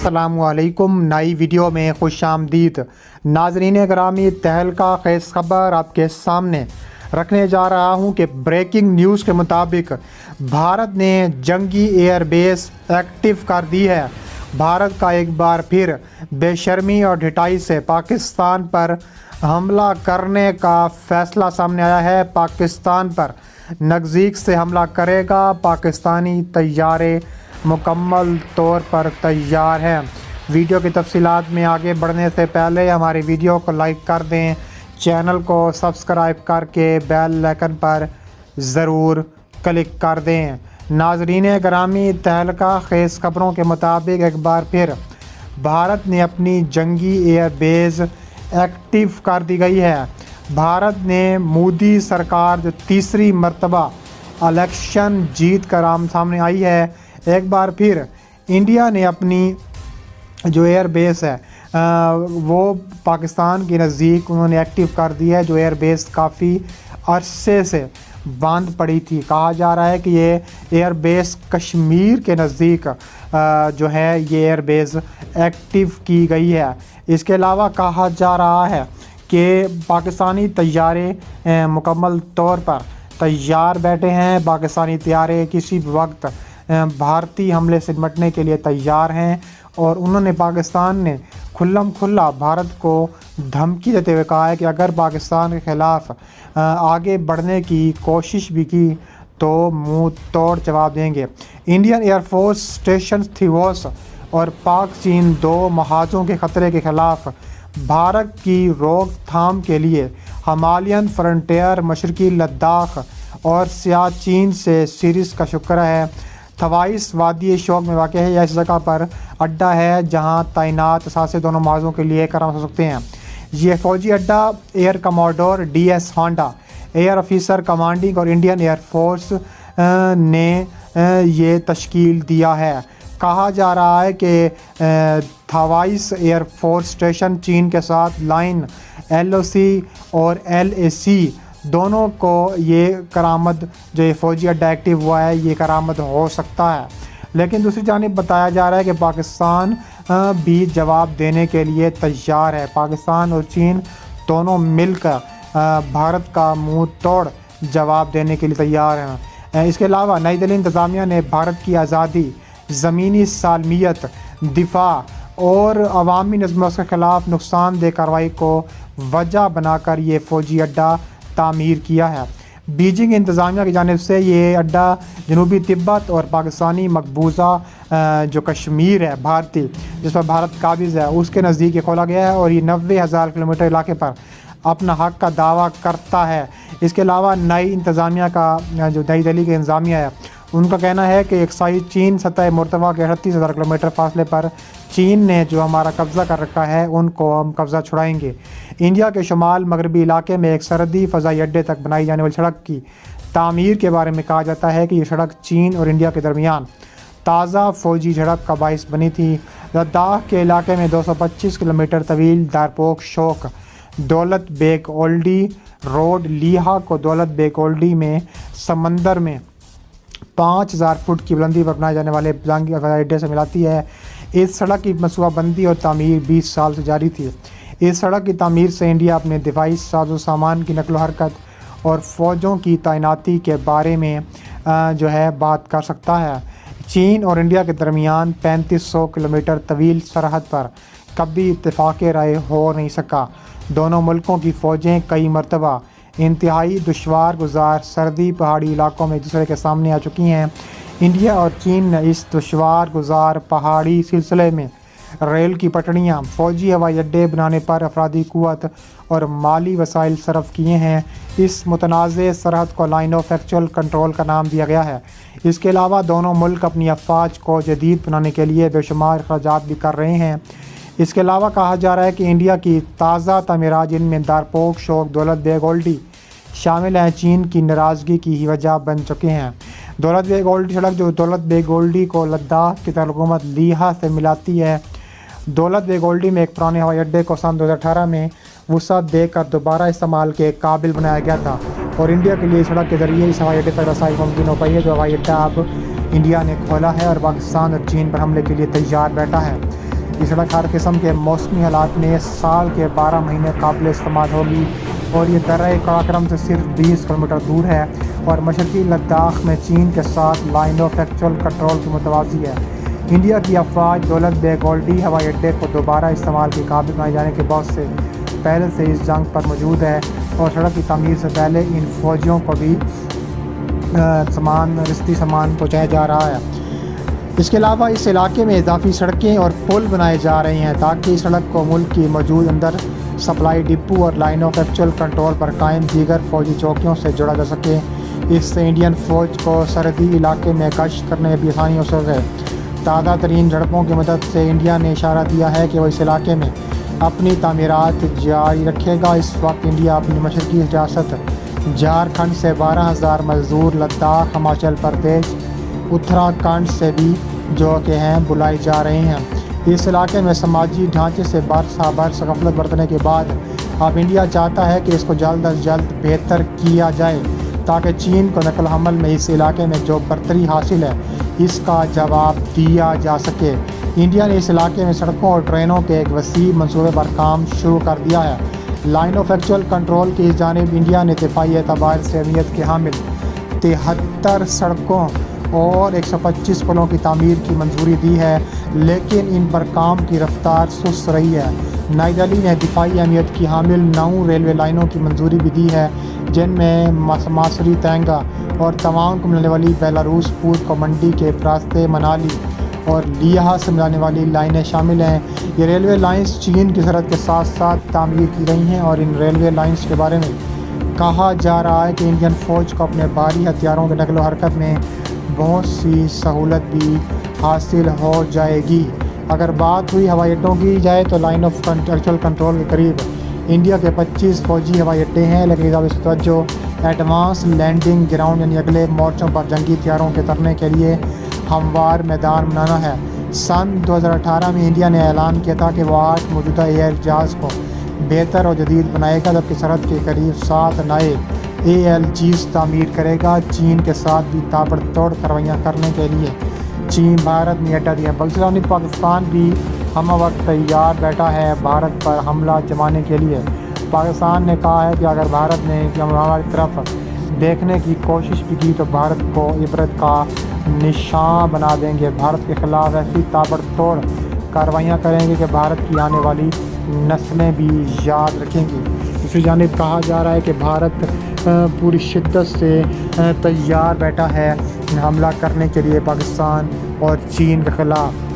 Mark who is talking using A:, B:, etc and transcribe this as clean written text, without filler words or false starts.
A: السلام علیکم، نئی ویڈیو میں خوش آمدید۔ ناظرین گرامی، تہلکہ خیز خبر آپ کے سامنے رکھنے جا رہا ہوں کہ بریکنگ نیوز کے مطابق بھارت نے جنگی ایئر بیس ایکٹیو کر دی ہے۔ بھارت کا ایک بار پھر بے شرمی اور ڈھٹائی سے پاکستان پر حملہ کرنے کا فیصلہ سامنے آیا ہے۔ پاکستان پر نزدیک سے حملہ کرے گا۔ پاکستانی طیارے مکمل طور پر تیار ہیں۔ ویڈیو کی تفصیلات میں آگے بڑھنے سے پہلے ہماری ویڈیو کو لائک کر دیں، چینل کو سبسکرائب کر کے بیل آئیکن پر ضرور کلک کر دیں۔ ناظرین گرامی، تہلکہ خیز خبروں کے مطابق ایک بار پھر بھارت نے اپنی جنگی ایئر بیس ایکٹیو کر دی گئی ہے۔ بھارت نے مودی سرکار جو تیسری مرتبہ الیکشن جیت کر سامنے آئی ہے، ایک بار پھر انڈیا نے اپنی جو ایئر بیس ہے وہ پاکستان کے نزدیک انہوں نے ایکٹیو کر دی ہے۔ جو ایئر بیس کافی عرصے سے بند پڑی تھی۔ کہا جا رہا ہے کہ یہ ایئر بیس کشمیر کے نزدیک جو ہے یہ ایئر بیس ایکٹیو کی گئی ہے۔ اس کے علاوہ کہا جا رہا ہے کہ پاکستانی طیارے مکمل طور پر تیار بیٹھے ہیں۔ پاکستانی طیارے کسی بھی وقت بھارتی حملے سے نمٹنے کے لیے تیار ہیں، اور انہوں نے پاکستان نے کھلم کھلا بھارت کو دھمکی دیتے ہوئے کہا ہے کہ اگر پاکستان کے خلاف آگے بڑھنے کی کوشش بھی کی تو منہ توڑ جواب دیں گے۔ Indian air force station thieves اور پاک چین دو محاذوں کے خطرے کے خلاف بھارت کی روک تھام کے لیے ہمالین فرنٹیئر مشرقی لداخ اور سیاچین سے سیریز کا شکر ہے۔ تھوائس وادی شوک میں واقع ہے۔ یہ اس جگہ پر اڈہ ہے جہاں تعینات اثاثے دونوں محاذوں کے لیے کرم ہو سکتے ہیں۔ یہ فوجی اڈہ air commodore D S Handa, air officer commanding اور انڈین ایئر فورس نے یہ تشکیل دیا ہے۔ کہا جا رہا ہے کہ تھوائس ایئر فورس اسٹیشن چین کے ساتھ لائن LOC اور LAC دونوں کو یہ کرامد جو یہ فوجی اڈہ ایکٹیو ہوا ہے یہ کرامد ہو سکتا ہے، لیکن دوسری جانب بتایا جا رہا ہے کہ پاکستان بھی جواب دینے کے لیے تیار ہے۔ پاکستان اور چین دونوں مل کر بھارت کا منہ توڑ جواب دینے کے لیے تیار ہیں۔ اس کے علاوہ نئی دہلی انتظامیہ نے بھارت کی آزادی، زمینی سالمیت، دفاع اور عوامی نظم و ضبط کے خلاف نقصان دہ کارروائی کو وجہ بنا کر یہ فوجی اڈہ تعمیر کیا ہے۔ بیجنگ انتظامیہ کی جانب سے یہ اڈہ جنوبی تبت اور پاکستانی مقبوضہ جو کشمیر ہے بھارتی، جس پر بھارت قابض ہے، اس کے نزدیک یہ کھولا گیا ہے، اور یہ 90,000 کلومیٹر علاقے پر اپنا حق کا دعویٰ کرتا ہے۔ اس کے علاوہ نئی انتظامیہ کا جو نئی دہلی کی انتظامیہ ہے ان کا کہنا ہے کہ یکسائی چین سطح مرتبہ کے 38,000 کلومیٹر فاصلے پر چین نے جو ہمارا قبضہ کر رکھا ہے ان کو ہم قبضہ چھڑائیں گے۔ انڈیا کے شمال مغربی علاقے میں ایک سرحدی فضائی اڈے تک بنائی جانے والی سڑک کی تعمیر کے بارے میں کہا جاتا ہے کہ یہ سڑک چین اور انڈیا کے درمیان تازہ فوجی جھڑپ کا باعث بنی تھی۔ لداخ کے علاقے میں 225 کلومیٹر طویل ڈارپوک شوک دولت بیگ اولڈی روڈ لیہہ کو دولت بیگ اولڈی میں سمندر میں 5,000 فٹ کی بلندی پر بنائے جانے والے جنگی فضائی اڈے سے ملاتی ہے۔ اس سڑک کی منصوبہ بندی اور تعمیر 20 سال سے جاری تھی۔ اس سڑک کی تعمیر سے انڈیا اپنے دفاعی ساز و سامان کی نقل و حرکت اور فوجوں کی تعیناتی کے بارے میں جو ہے بات کر سکتا ہے۔ چین اور انڈیا کے درمیان 3500 کلومیٹر طویل سرحد پر کبھی اتفاق رائے ہو نہیں سکا۔ دونوں ملکوں کی فوجیں کئی مرتبہ انتہائی دشوار گزار سرحدی پہاڑی علاقوں میں ایک دوسرے کے سامنے آ چکی ہیں۔ انڈیا اور چین نے اس دشوار گزار پہاڑی سلسلے میں ریل کی پٹڑیاں، فوجی ہوائی اڈے بنانے پر افرادی قوت اور مالی وسائل صرف کیے ہیں۔ اس متنازع سرحد کو لائن آف ایکچوئل کنٹرول کا نام دیا گیا ہے۔ اس کے علاوہ دونوں ملک اپنی افواج کو جدید بنانے کے لیے بے شمار اخراجات بھی کر رہے ہیں۔ اس کے علاوہ کہا جا رہا ہے کہ انڈیا کی تازہ تعمیرات جن میں دارپوک شوک دولت بیگ اولڈی شامل ہیں چین کی ناراضگی کی ہی وجہ بن چکے ہیں۔ دولت بیگ اولڈی سڑک جو دولت بیگ اولڈی کو لداخ کی دارالحکومت لیہہ سے ملاتی ہے۔ دولت بیگ اولڈی میں ایک پرانے ہوائی اڈے کو سن 2018 میں وسعت دے کر دوبارہ استعمال کے قابل بنایا گیا تھا، اور انڈیا کے لیے سڑک کے ذریعے اس ہوائی اڈے تک رسائی ممکن ہو پائی ہے۔ جو ہوائی اڈہ اب انڈیا نے کھولا ہے اور پاکستان اور چین پر حملے کے لیے تیار بیٹھا ہے۔ یہ سڑک ہر قسم کے موسمی حالات میں سال کے 12 مہینے قابل استعمال ہوگی اور یہ درہ قراقرم سے صرف 20 کلومیٹر دور ہے اور مشرقی لداخ میں چین کے ساتھ لائن آف ایکچوئل کنٹرول کے متوازی ہے۔ انڈیا کی افواج دولت بیگ اولڈی ہوائی اڈے کو دوبارہ استعمال کے قابل بنائے جانے کے بعد سے پہلے سے اس جنگ پر موجود ہے اور سڑک کی تعمیر سے پہلے ان فوجیوں کو بھی رستی سامان پہنچایا جا رہا ہے۔ اس کے علاوہ اس علاقے میں اضافی سڑکیں اور پل بنائے جا رہے ہیں تاکہ اس سڑک کو ملک کی موجود اندر سپلائی ڈپو اور لائن آف ایکچوئل کنٹرول پر قائم دیگر فوجی چوکیوں سے جوڑا جا سکے۔ اس سے انڈین فوج کو سرحدی علاقے میں گشت کرنے میں بھی آسانی ہو سکے۔ تازہ ترین جھڑپوں کی مدد سے انڈیا نے اشارہ دیا ہے کہ وہ اس علاقے میں اپنی تعمیرات جاری رکھے گا۔ اس وقت انڈیا اپنی مشرقی ریاست جھارکھنڈ سے 12,000 مزدور لداخ، ہماچل پردیش، اتراکھنڈ سے بھی جو کہ ہیں بلائے جا رہے ہیں۔ اس علاقے میں سماجی ڈھانچے سے برس غفلت برتنے کے بعد اب انڈیا چاہتا ہے کہ اس کو جلد از جلد بہتر کیا جائے تاکہ چین کو نقل و حمل میں اس علاقے میں جو برتری حاصل ہے اس کا جواب دیا جا سکے۔ انڈیا نے اس علاقے میں سڑکوں اور ٹرینوں کے ایک وسیع منصوبے پر کام شروع کر دیا ہے۔ لائن آف ایکچوئل کنٹرول کی اس جانب انڈیا نے دفاعی اعتبار سے اہمیت کے حامل 73 سڑکوں اور 125 پلوں کی تعمیر کی منظوری دی ہے، لیکن ان پر کام کی رفتار سست رہی ہے۔ نئی دہلی نے دفاعی اہمیت کی حامل 9 ریلوے لائنوں کی منظوری بھی دی ہے، جن میں ماسری تینگا اور توانگ کو ملانے والی بیلاروس پور کو منڈی کے راستے منالی اور لیہہ سے ملانے والی لائنیں شامل ہیں۔ یہ ریلوے لائنز چین کی سرحد کے ساتھ ساتھ تعمیر کی گئی ہیں اور ان ریلوے لائنز کے بارے میں کہا جا رہا ہے کہ انڈین فوج کو اپنے بھاری ہتھیاروں کے نقل و حرکت میں بہت سی سہولت بھی حاصل ہو جائے گی۔ اگر بات ہوئی ہوائی اڈوں کی جائے تو لائن آف ایکچوئل کنٹرول کے قریب انڈیا کے 25 فوجی ہوائی اڈے ہیں، لیکن اس توجہ ایڈوانس لینڈنگ گراؤنڈ یعنی اگلے مورچوں پر جنگی ہتھیاروں کے اترنے کے لیے ہموار میدان بنانا ہے۔ سن 2018 میں انڈیا نے اعلان کیا تھا کہ وہ 8 موجودہ ایئر جہاز کو بہتر اور جدید بنائے گا، جبکہ سرحد کے قریب 7 نئے ALGs تعمیر کرے گا۔ چین کے ساتھ بھی تابڑ توڑ کارروائیاں کرنے کے لیے چین بھارت میں اڈا دیا۔ پاکستان بھی ہم وقت تیار بیٹھا ہے بھارت پر حملہ جمانے کے لیے۔ پاکستان نے کہا ہے کہ اگر بھارت نے ہماری طرف دیکھنے کی کوشش بھی کی تو بھارت کو عبرت کا نشان بنا دیں گے۔ بھارت کے خلاف ایسی تابڑ توڑ کارروائیاں کریں گے کہ بھارت کی آنے والی نسلیں بھی یاد رکھیں گی۔ دوسری جانب کہا جا رہا ہے کہ بھارت پوری شدت سے تیار بیٹھا ہے حملہ کرنے کے لیے پاکستان اور چین کے خلاف۔